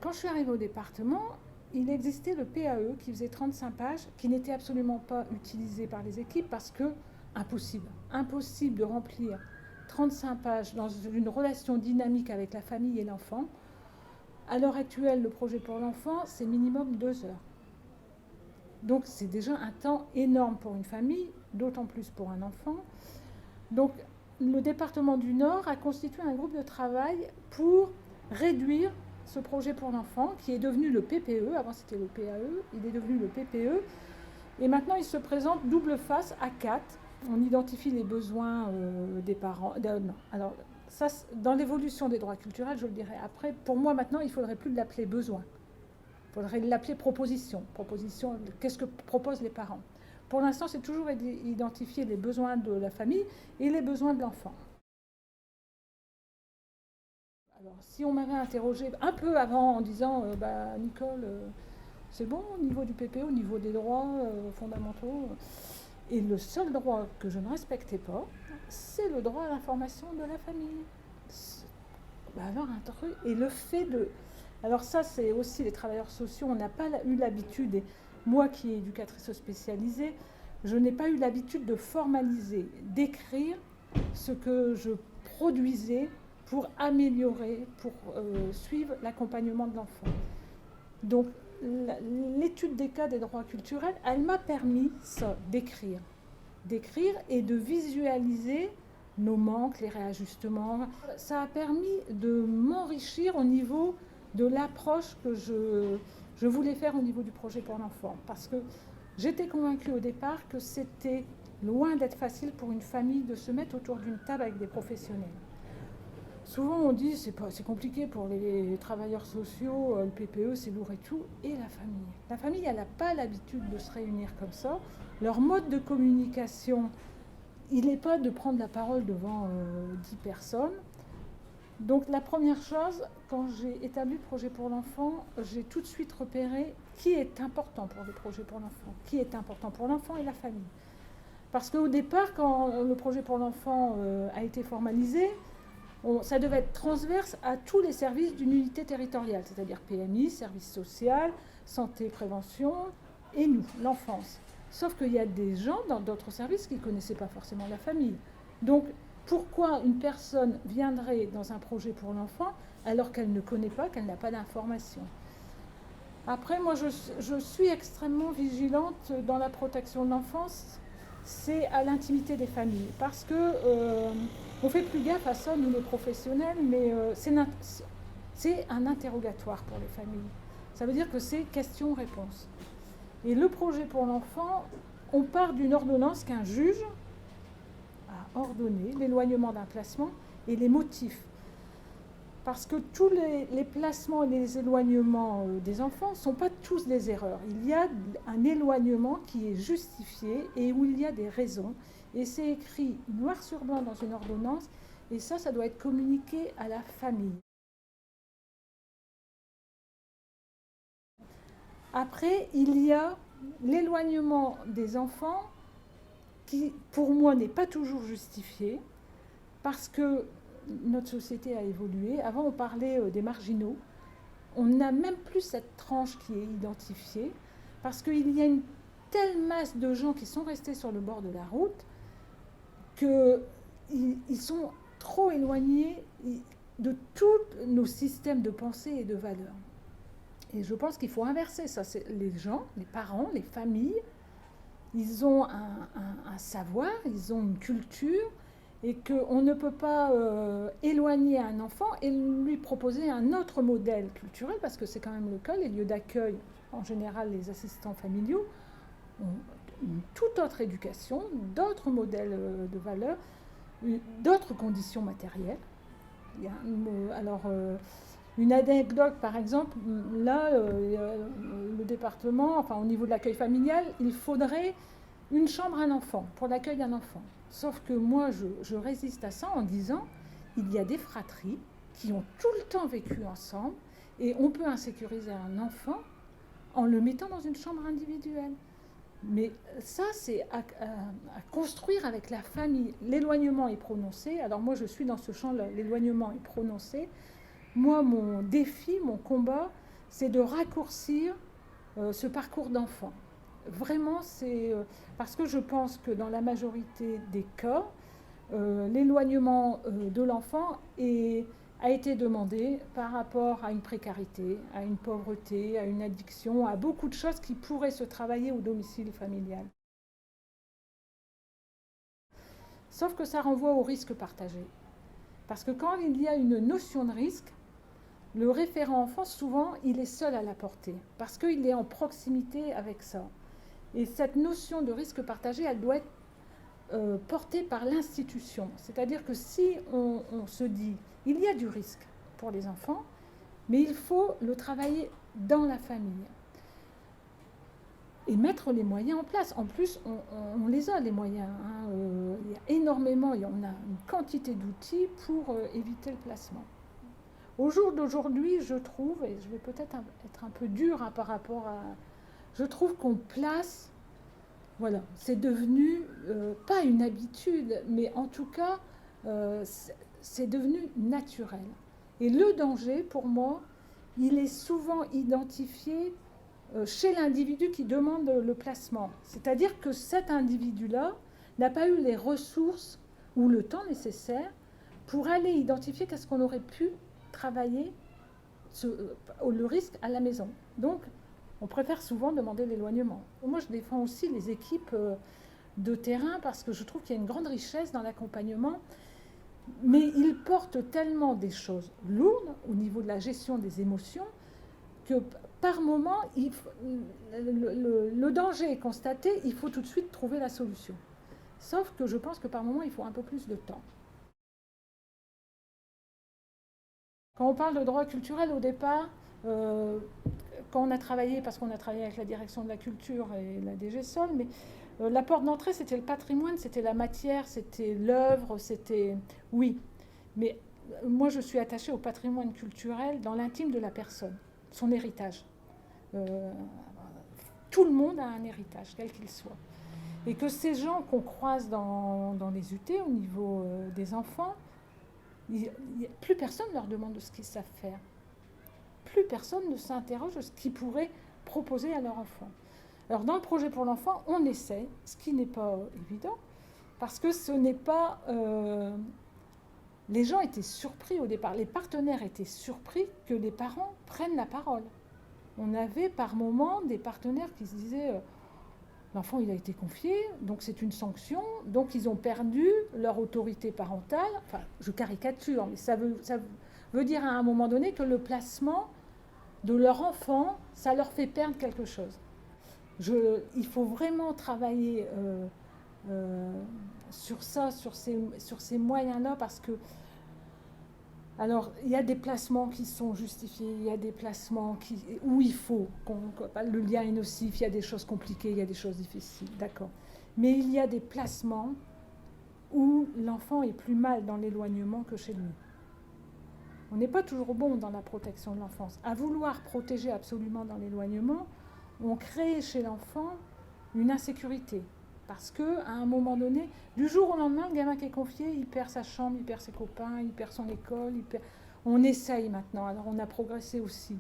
Quand je suis arrivée au département, il existait le PAE qui faisait 35 pages, qui n'était absolument pas utilisé par les équipes parce que impossible. Impossible de remplir 35 pages dans une relation dynamique avec la famille et l'enfant. À l'heure actuelle, le projet pour l'enfant, c'est minimum 2 heures. Donc c'est déjà un temps énorme pour une famille, d'autant plus pour un enfant. Donc le département du Nord a constitué un groupe de travail pour réduire ce projet pour l'enfant qui est devenu le PPE. Avant c'était le PAE, il est devenu le PPE. Et maintenant il se présente double face à 4. On identifie les besoins des parents. Non. Alors ça, dans l'évolution des droits culturels, je le dirai après, pour moi maintenant il ne faudrait plus l'appeler besoin. Il faudrait l'appeler proposition. Proposition, qu'est-ce que proposent les parents? Pour l'instant, c'est toujours identifier les besoins de la famille et les besoins de l'enfant. Alors, si on m'avait interrogé un peu avant en disant Nicole, c'est bon au niveau du PPE, au niveau des droits fondamentaux, et le seul droit que je ne respectais pas, c'est le droit à l'information de la famille. Alors, un truc. Et le fait de. Alors, ça, c'est aussi les travailleurs sociaux. On n'a pas eu l'habitude, et moi qui est éducatrice spécialisée, je n'ai pas eu l'habitude de formaliser, d'écrire ce que je produisais pour améliorer, pour suivre l'accompagnement de l'enfant. Donc, l'étude des cas des droits culturels, elle m'a permis ça, d'écrire et de visualiser nos manques, les réajustements. Ça a permis de m'enrichir au niveau de l'approche que je voulais faire au niveau du projet pour l'enfant. Parce que j'étais convaincue au départ que c'était loin d'être facile pour une famille de se mettre autour d'une table avec des professionnels. Souvent on dit c'est compliqué pour les travailleurs sociaux, le PPE c'est lourd et tout, et la famille. La famille elle n'a pas l'habitude de se réunir comme ça. Leur mode de communication, il n'est pas de prendre la parole devant 10 personnes. Donc la première chose, quand j'ai établi le projet pour l'enfant, j'ai tout de suite repéré qui est important pour le projet pour l'enfant, qui est important pour l'enfant et la famille. Parce qu'au départ, quand le projet pour l'enfant a été formalisé, ça devait être transverse à tous les services d'une unité territoriale, c'est-à-dire PMI, service social, santé, prévention, et nous, l'enfance. Sauf qu'il y a des gens dans d'autres services qui ne connaissaient pas forcément la famille. Donc, pourquoi une personne viendrait dans un projet pour l'enfant alors qu'elle ne connaît pas, qu'elle n'a pas d'information? Après, moi, je suis extrêmement vigilante dans la protection de l'enfance, c'est à l'intimité des familles. Parce que on fait plus gaffe à ça, nous les professionnels, mais c'est un interrogatoire pour les familles. Ça veut dire que c'est question-réponse. Et le projet pour l'enfant, on part d'une ordonnance qu'un juge a ordonné, l'éloignement d'un placement et les motifs. Parce que tous les placements et les éloignements des enfants ne sont pas tous des erreurs. Il y a un éloignement qui est justifié et où il y a des raisons. Et c'est écrit noir sur blanc dans une ordonnance. Et ça doit être communiqué à la famille. Après, il y a l'éloignement des enfants qui, pour moi, n'est pas toujours justifié parce que notre société a évolué. Avant, on parlait des marginaux. On n'a même plus cette tranche qui est identifiée parce qu'il y a une telle masse de gens qui sont restés sur le bord de la route qu'ils sont trop éloignés de tous nos systèmes de pensée et de valeurs. Et je pense qu'il faut inverser ça. C'est les gens, les parents, les familles, ils ont un savoir, ils ont une culture, et qu'on ne peut pas éloigner un enfant et lui proposer un autre modèle culturel, parce que c'est quand même le cas, les lieux d'accueil, en général les assistants familiaux, ont une toute autre éducation, d'autres modèles de valeurs, d'autres conditions matérielles. Il y a une anecdote, par exemple, là, le département, enfin au niveau de l'accueil familial, il faudrait une chambre à un enfant, pour l'accueil d'un enfant. Sauf que moi, je résiste à ça en disant, il y a des fratries qui ont tout le temps vécu ensemble et on peut insécuriser un enfant en le mettant dans une chambre individuelle. Mais ça, c'est à construire avec la famille. L'éloignement est prononcé. Alors moi, je suis dans ce champ, l'éloignement est prononcé. Moi, mon défi, mon combat, c'est de raccourcir ce parcours d'enfant. Vraiment, c'est parce que je pense que dans la majorité des cas, l'éloignement de l'enfant a été demandé par rapport à une précarité, à une pauvreté, à une addiction, à beaucoup de choses qui pourraient se travailler au domicile familial. Sauf que ça renvoie au risque partagé. Parce que quand il y a une notion de risque, le référent enfant, souvent, il est seul à la porter, parce qu'il est en proximité avec ça. Et cette notion de risque partagé, elle doit être portée par l'institution. C'est-à-dire que si on se dit, il y a du risque pour les enfants, mais il faut le travailler dans la famille. Et mettre les moyens en place. En plus, on les a, les moyens. Il y a énormément, on a une quantité d'outils pour éviter le placement. Au jour d'aujourd'hui, je trouve, et je vais peut-être être un peu dure par rapport à... Je trouve qu'on place... Voilà, c'est devenu, pas une habitude, mais en tout cas, c'est devenu naturel. Et le danger, pour moi, il est souvent identifié chez l'individu qui demande le placement. C'est-à-dire que cet individu-là n'a pas eu les ressources ou le temps nécessaire pour aller identifier qu'est-ce qu'on aurait pu travailler le risque à la maison. Donc, on préfère souvent demander l'éloignement. Moi, je défends aussi les équipes de terrain parce que je trouve qu'il y a une grande richesse dans l'accompagnement, mais ils portent tellement des choses lourdes au niveau de la gestion des émotions que par moment, le danger est constaté, il faut tout de suite trouver la solution. Sauf que je pense que par moment, il faut un peu plus de temps. Quand on parle de droit culturel, au départ, quand on a travaillé, parce qu'on a travaillé avec la direction de la culture et la DG Sol, mais la porte d'entrée, c'était le patrimoine, c'était la matière, c'était l'œuvre, c'était... Oui, mais moi, je suis attachée au patrimoine culturel dans l'intime de la personne, son héritage. Tout le monde a un héritage, quel qu'il soit. Et que ces gens qu'on croise dans les UT, au niveau des enfants, plus personne ne leur demande de ce qu'ils savent faire. Plus personne ne s'interroge de ce qu'ils pourraient proposer à leur enfant. Alors dans le projet pour l'enfant, on essaie, ce qui n'est pas évident, parce que ce n'est pas... les gens étaient surpris au départ, les partenaires étaient surpris que les parents prennent la parole. On avait par moments des partenaires qui se disaient l'enfant il a été confié, donc c'est une sanction, donc ils ont perdu leur autorité parentale. Enfin, je caricature, mais ça veut dire à un moment donné que le placement de leur enfant, ça leur fait perdre quelque chose. Il faut vraiment travailler sur ça, sur ces moyens-là, parce que alors, il y a des placements qui sont justifiés, il y a des placements où il faut, le lien est nocif, il y a des choses compliquées, il y a des choses difficiles, d'accord. Mais il y a des placements où l'enfant est plus mal dans l'éloignement que chez lui. On n'est pas toujours bon dans la protection de l'enfance. À vouloir protéger absolument dans l'éloignement, on crée chez l'enfant une insécurité. Parce qu'à un moment donné, du jour au lendemain, le gamin qui est confié, il perd sa chambre, il perd ses copains, il perd son école. On essaye maintenant, alors on a progressé aussi,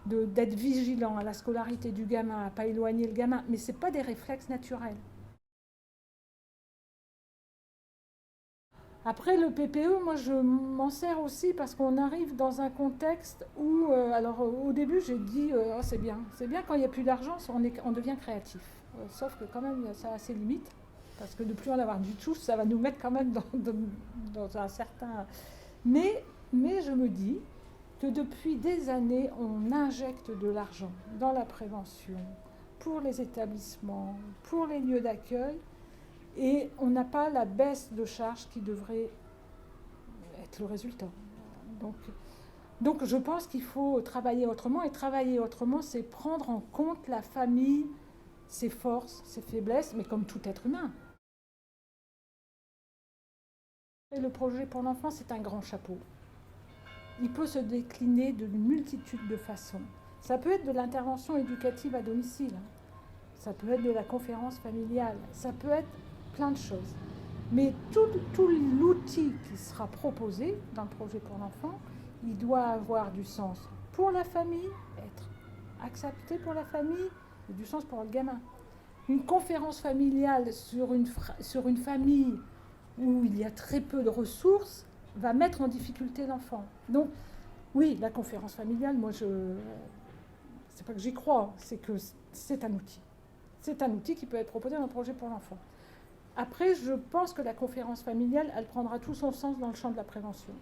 d'être vigilant à la scolarité du gamin, à ne pas éloigner le gamin. Mais ce n'est pas des réflexes naturels. Après, le PPE, moi, je m'en sers aussi parce qu'on arrive dans un contexte où, alors au début, j'ai dit, oh, c'est bien quand il n'y a plus d'argent, on devient créatif. Sauf que quand même, ça a ses limites, parce que de plus en avoir du tout, ça va nous mettre quand même dans un certain... Mais je me dis que depuis des années, on injecte de l'argent dans la prévention, pour les établissements, pour les lieux d'accueil, et on n'a pas la baisse de charge qui devrait être le résultat. Donc je pense qu'il faut travailler autrement, et travailler autrement, c'est prendre en compte la famille, ses forces, ses faiblesses, mais comme tout être humain. Et le projet pour l'enfant, c'est un grand chapeau. Il peut se décliner d'une multitude de façons. Ça peut être de l'intervention éducative à domicile, ça peut être de la conférence familiale, ça peut être plein de choses. Mais tout l'outil qui sera proposé dans le projet pour l'enfant, il doit avoir du sens pour la famille, être accepté pour la famille, et du sens pour le gamin. Une conférence familiale sur une famille où il y a très peu de ressources va mettre en difficulté l'enfant. Donc, oui, la conférence familiale, moi, c'est pas que j'y crois, c'est que c'est un outil. C'est un outil qui peut être proposé dans un projet pour l'enfant. Après, je pense que la conférence familiale, elle prendra tout son sens dans le champ de la prévention.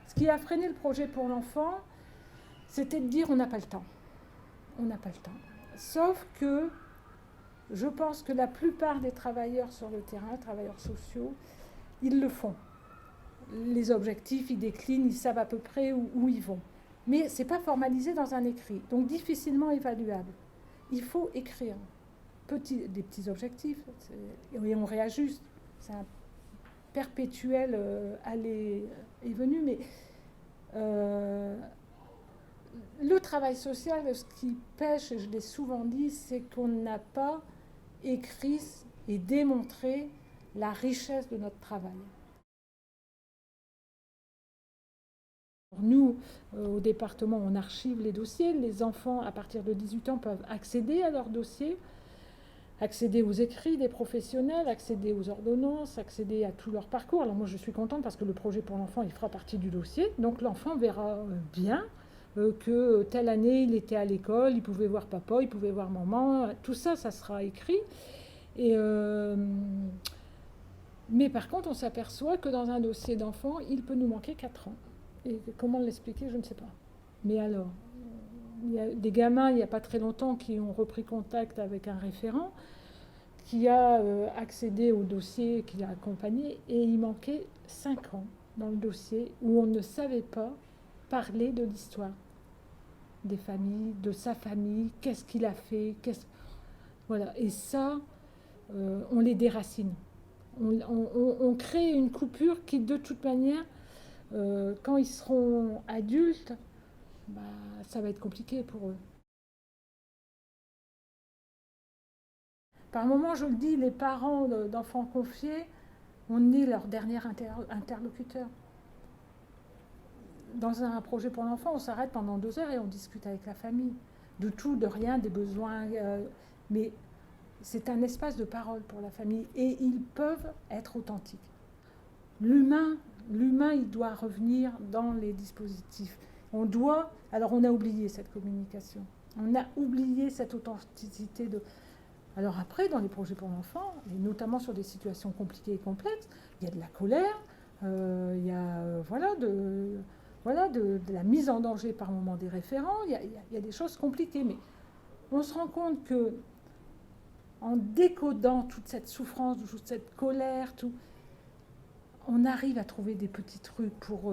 Ce qui a freiné le projet pour l'enfant, c'était de dire on n'a pas le temps. On n'a pas le temps. Sauf que je pense que la plupart des travailleurs sur le terrain, travailleurs sociaux, ils le font. Les objectifs, ils déclinent, ils savent à peu près où ils vont. Mais ce n'est pas formalisé dans un écrit, donc difficilement évaluable. Il faut écrire des petits objectifs et on réajuste. C'est un perpétuel aller et venu, mais le travail social, ce qui pêche, et je l'ai souvent dit, c'est qu'on n'a pas écrit et démontré la richesse de notre travail. Nous, au département, on archive les dossiers. Les enfants, à partir de 18 ans, peuvent accéder à leurs dossiers, accéder aux écrits des professionnels, accéder aux ordonnances, accéder à tout leur parcours. Alors moi, je suis contente parce que le projet pour l'enfant, il fera partie du dossier. Donc l'enfant verra bien que telle année, il était à l'école, il pouvait voir papa, il pouvait voir maman. Tout ça, ça sera écrit. Et mais par contre, on s'aperçoit que dans un dossier d'enfant, il peut nous manquer 4 ans. Et comment l'expliquer, je ne sais pas. Mais alors, il y a des gamins, il n'y a pas très longtemps, qui ont repris contact avec un référent, qui a accédé au dossier, qui l'a accompagné, et il manquait 5 ans dans le dossier où on ne savait pas parler de l'histoire des familles, de sa famille, qu'est-ce qu'il a fait, voilà. Et ça, on les déracine. On crée une coupure qui, de toute manière, quand ils seront adultes, bah, ça va être compliqué pour eux. Par moments, je le dis, les parents d'enfants confiés, on est leur dernier interlocuteur. Dans un projet pour l'enfant, on s'arrête pendant 2 heures et on discute avec la famille. De tout, de rien, des besoins. Mais c'est un espace de parole pour la famille et ils peuvent être authentiques. L'humain, il doit revenir dans les dispositifs. Alors on a oublié cette communication. On a oublié cette authenticité de. Alors après, dans les projets pour l'enfant, et notamment sur des situations compliquées et complexes, il y a de la colère, il y a de la mise en danger par moment des référents, il y a des choses compliquées, mais on se rend compte que en décodant toute cette souffrance, toute cette colère, on arrive à trouver des petits trucs pour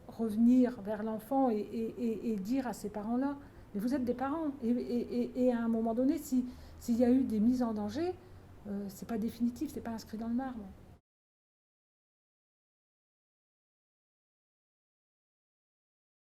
revenir vers l'enfant et dire à ces parents-là, mais vous êtes des parents, et à un moment donné, s'il y a eu des mises en danger, c'est pas définitif, c'est pas inscrit dans le marbre.